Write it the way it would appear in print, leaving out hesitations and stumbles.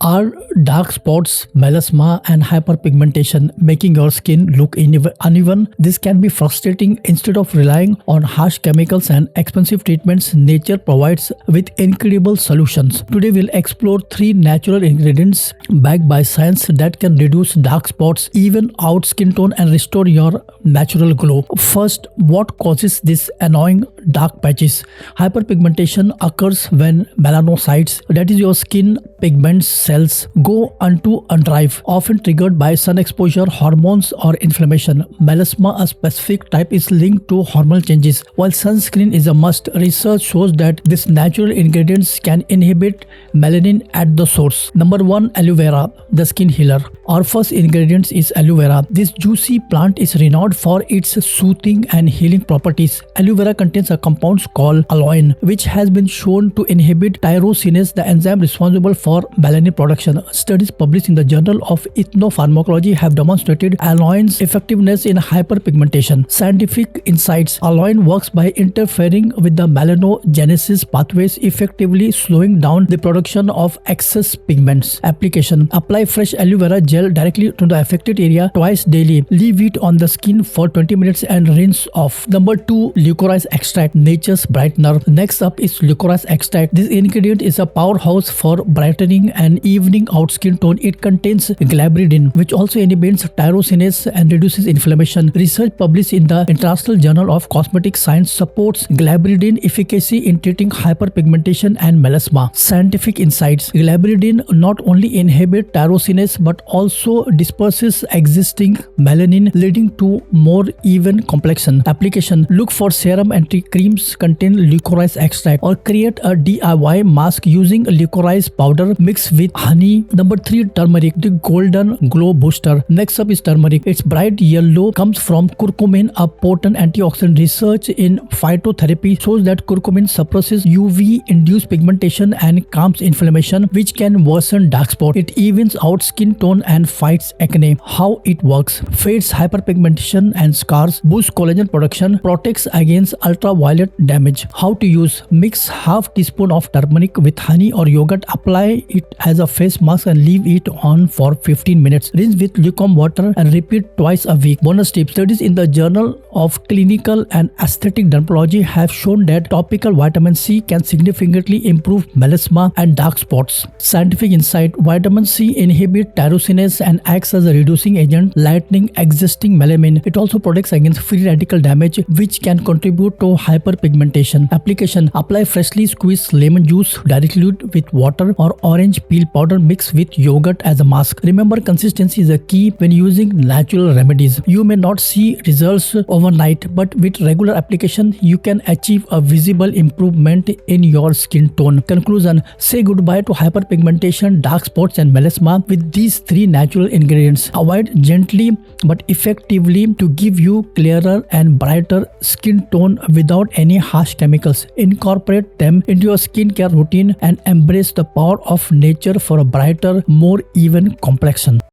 Are dark spots, melasma, and hyperpigmentation making your skin look uneven? This can be frustrating. Instead of relying on harsh chemicals and expensive treatments, nature provides with incredible solutions. Today we'll explore 3 natural ingredients backed by science that can reduce dark spots, even out skin tone, and restore your natural glow. First, what causes this annoying dark patches? Hyperpigmentation occurs when melanocytes, that is your skin pigments cells, go into undrive, often triggered by sun exposure, hormones, or inflammation. Melasma, a specific type, is linked to hormonal changes. While sunscreen is a must, research shows that these natural ingredients can inhibit melanin at the source. Number 1. Aloe vera, the skin healer. Our first ingredient is aloe vera. This juicy plant is renowned for its soothing and healing properties. Aloe vera contains a compound called aloin, which has been shown to inhibit tyrosinase, the enzyme responsible for melanin production. Studies published in the Journal of Ethnopharmacology have demonstrated aloin's effectiveness in hyperpigmentation. Scientific insights: aloin works by interfering with the melanogenesis pathways, effectively slowing down the production of excess pigments. Application: apply fresh aloe vera gel directly to the affected area twice daily. Leave it on the skin for 20 minutes and rinse off. Number 2. Licorice extract, nature's brightener. Next up is licorice extract. This ingredient is a powerhouse for brightening and evening out skin tone. It contains glabridin, which also inhibits tyrosinase and reduces inflammation. Research published in the International Journal of Cosmetic Science supports glabridin efficacy in treating hyperpigmentation and melasma. Scientific insights: glabridin not only inhibits tyrosinase but also disperses existing melanin, leading to more even complexion. Application: look for serum and creams contain licorice extract, or create a DIY mask using licorice powder mixed with honey. Number 3. Turmeric, the golden glow booster. Next up is turmeric. Its bright yellow comes from curcumin, a potent antioxidant. Research in phytotherapy shows that curcumin suppresses UV-induced pigmentation and calms inflammation, which can worsen dark spot. It evens out skin tone and fights acne. How it works: fades hyperpigmentation and scars, boosts collagen production, protects against ultraviolet damage. How to use: mix half teaspoon of turmeric with honey or yogurt, apply it as a face mask and leave it on for 15 minutes. Rinse with lukewarm water and repeat twice a week. Bonus tip: studies in the Journal of Clinical and Aesthetic Dermatology have shown that topical vitamin C can significantly improve melasma and dark spots. Scientific insight: vitamin C inhibits tyrosinase and acts as a reducing agent, lightening existing melanin. It also protects against free radical damage, which can contribute to hyperpigmentation. Application: apply freshly squeezed lemon juice directly with water or orange peel powder mixed with yogurt as a mask. Remember, consistency is a key when using natural remedies. You may not see results overnight, but with regular application, you can achieve a visible improvement in your skin tone. Conclusion: say goodbye to hyperpigmentation, dark spots, and melasma with these 3 natural ingredients. Avoid gently but effectively to give you clearer and brighter skin tone without any harsh chemicals. Incorporate them into your skincare routine and embrace the power of nature for a brighter, more even complexion.